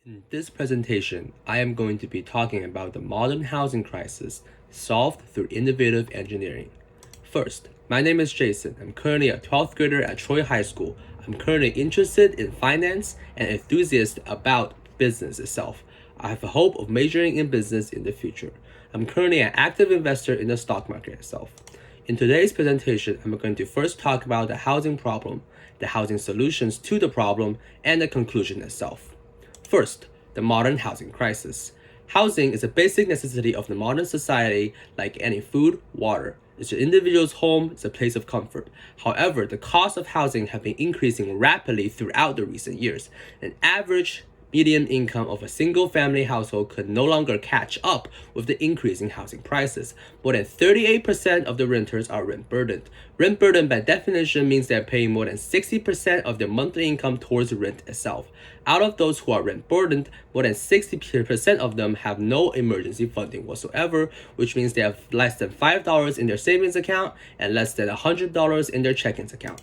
In this presentation, I am going to be talking about the modern housing crisis solved through innovative engineering. First, my name is Jason. I'm currently a 12th grader at Troy High School. I'm currently interested in finance and enthusiastic about business itself. I have a hope of majoring in business in the future. I'm currently an active investor in the stock market itself. In today's presentation, I'm going to first talk about the housing problem, the housing solutions to the problem, and the conclusion itself. First, the modern housing crisis. Housing is a basic necessity of the modern society, like any food, water. It's an individual's home, it's a place of comfort. However, the cost of housing have been increasing rapidly throughout the recent years. An average median income of a single family household could no longer catch up with the increasing housing prices. More than 38% of the renters are rent burdened. Rent burden by definition means they're paying more than 60% of their monthly income towards rent itself. Out of those who are rent burdened, more than 60% of them have no emergency funding whatsoever, which means they have less than $5 in their savings account and less than $100 in their checkings account.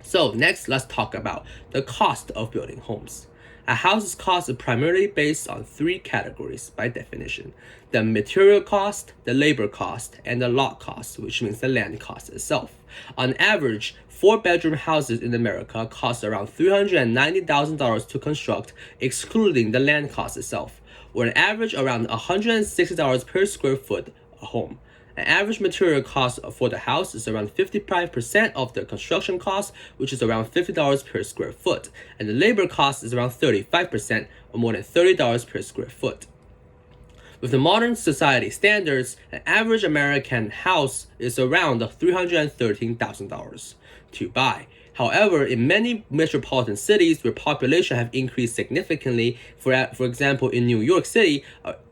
So next, let's talk about the cost of building homes. A house's cost is primarily based on three categories by definition: the material cost, the labor cost, and the lot cost, which means the land cost itself. On average, 4-bedroom houses in America cost around $390,000 to construct, excluding the land cost itself, or an average around $160 per square foot a home. An average material cost for the house is around 55% of the construction cost, which is around $50 per square foot, and the labor cost is around 35%, or more than $30 per square foot. With the modern society standards, an average American house is around $313,000 to buy. However, in many metropolitan cities where population have increased significantly, for example, in New York City,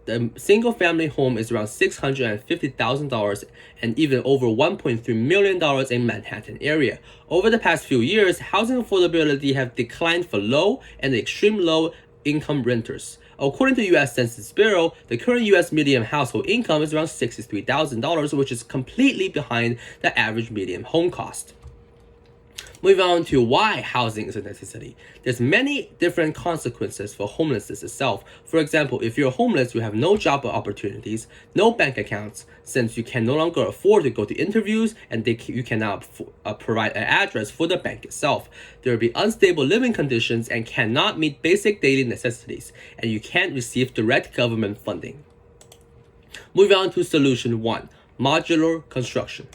the single-family home is around $650,000 and even over $1.3 million in Manhattan area. Over the past few years, housing affordability have declined for low and extreme low income renters. According to the U.S. Census Bureau, the current U.S. median household income is around $63,000, which is completely behind the average median home cost. Moving on to why housing is a necessity. There's many different consequences for homelessness itself. For example, if you're homeless, you have no job opportunities, no bank accounts, since you can no longer afford to go to interviews and you cannot provide an address for the bank itself. There will be unstable living conditions and cannot meet basic daily necessities, and you can't receive direct government funding. Moving on to solution 1, modular construction.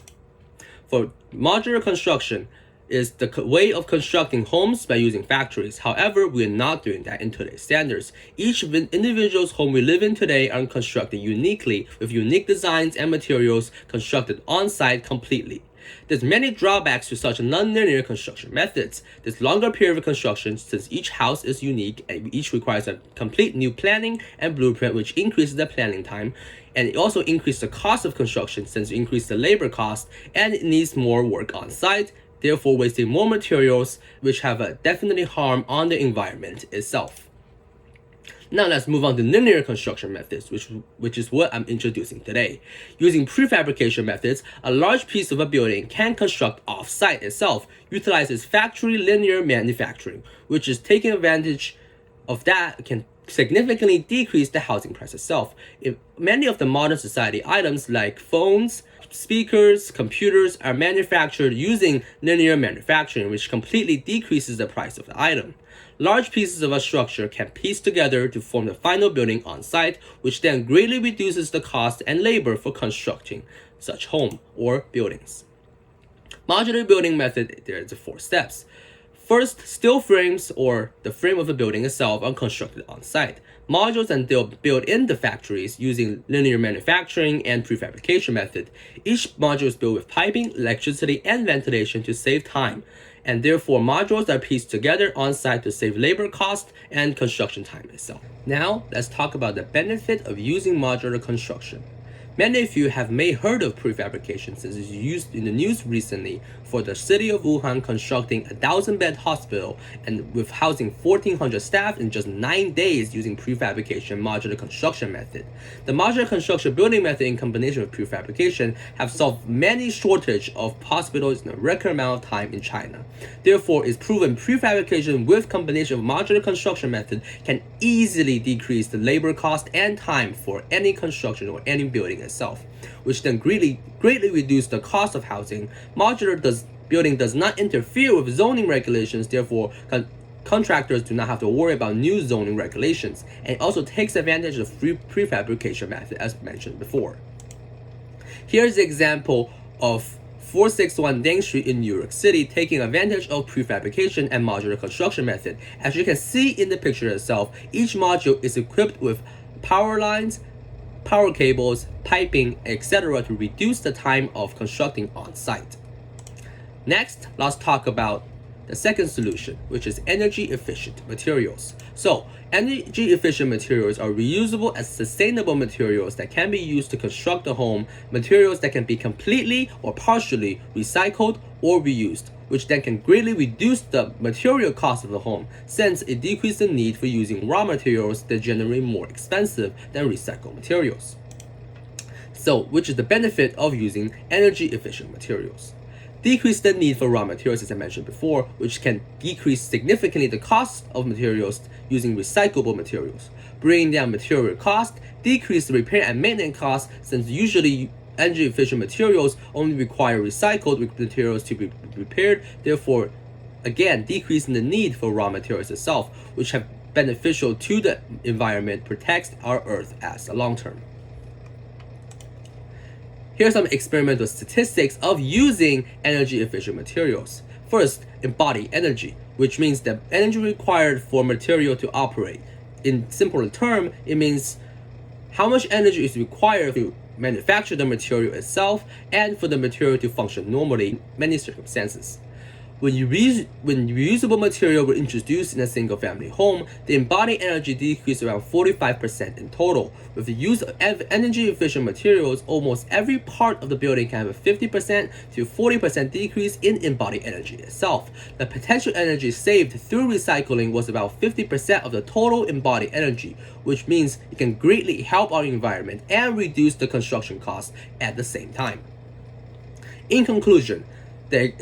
For modular construction, is the way of constructing homes by using factories. However, we are not doing that in today's standards. Each individual's home we live in today are constructed uniquely with unique designs and materials constructed on-site completely. There's many drawbacks to such non-linear construction methods. There's longer period of construction since each house is unique and each requires a complete new planning and blueprint, which increases the planning time. And it also increases the cost of construction since it increases the labor cost and it needs more work on site, therefore wasting more materials, which have a definitely harm on the environment itself. Now let's move on to linear construction methods, which is what I'm introducing today. Using prefabrication methods, a large piece of a building can construct off-site itself, utilizes factory linear manufacturing, which is taking advantage of that can significantly decrease the housing price itself. If many of the modern society items like phones, speakers, computers are manufactured using linear manufacturing, which completely decreases the price of the item. Large pieces of a structure can piece together to form the final building on site, which then greatly reduces the cost and labor for constructing such home or buildings. Modular building method, there are the 4 steps. First, steel frames or the frame of the building itself are constructed on site. Modules and they'll built in the factories using linear manufacturing and prefabrication method. Each module is built with piping, electricity, and ventilation to save time, and therefore modules are pieced together on site to save labor cost and construction time itself. Now, let's talk about the benefit of using modular construction. Many of you have may heard of prefabrication since it's used in the news recently for the city of Wuhan constructing a 1,000-bed hospital and with housing 1,400 staff in just 9 days using prefabrication modular construction method. The modular construction building method in combination with prefabrication have solved many shortage of hospitals in a record amount of time in China. Therefore, it's proven prefabrication with combination of modular construction method can easily decrease the labor cost and time for any construction or any building itself, which then greatly reduce the cost of housing. Modular building does not interfere with zoning regulations, therefore contractors do not have to worry about new zoning regulations, and it also takes advantage of prefabrication method as mentioned before. Here's the example of 461 Deng Street in New York City taking advantage of prefabrication and modular construction method. As you can see in the picture itself, each module is equipped with power lines, power cables, piping, etc. to reduce the time of constructing on site. Next, let's talk about the second solution, which is energy efficient materials. So, energy efficient materials are reusable and sustainable materials that can be used to construct a home, materials that can be completely or partially recycled or reused, which then can greatly reduce the material cost of the home, since it decreases the need for using raw materials that generate more expensive than recycled materials. So, which is the benefit of using energy efficient materials? Decrease the need for raw materials, as I mentioned before, which can decrease significantly the cost of materials using recyclable materials. Bringing down material cost, decrease the repair and maintenance costs, since usually energy efficient materials only require recycled materials to be repaired, therefore, again, decreasing the need for raw materials itself, which have beneficial to the environment, protects our earth as a long term. Here's some experimental statistics of using energy efficient materials. First, embodied energy, which means the energy required for material to operate. In simpler terms, it means how much energy is required to manufacture the material itself and for the material to function normally in many circumstances. When reusable material were introduced in a single-family home, the embodied energy decreased around 45% in total. With the use of energy-efficient materials, almost every part of the building can have a 50% to 40% decrease in embodied energy itself. The potential energy saved through recycling was about 50% of the total embodied energy, which means it can greatly help our environment and reduce the construction costs at the same time. In conclusion, the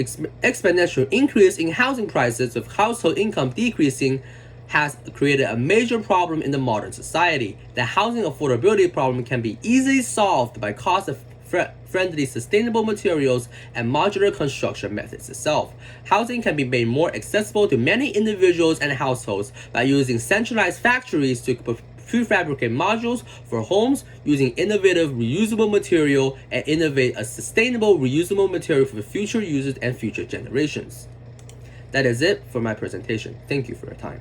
exponential increase in housing prices with household income decreasing has created a major problem in the modern society. The housing affordability problem can be easily solved by cost-friendly sustainable materials and modular construction methods itself. Housing can be made more accessible to many individuals and households by using centralized factories to prefabricate modules for homes using innovative reusable material and innovate a sustainable reusable material for future users and future generations. That is it for my presentation. Thank you for your time.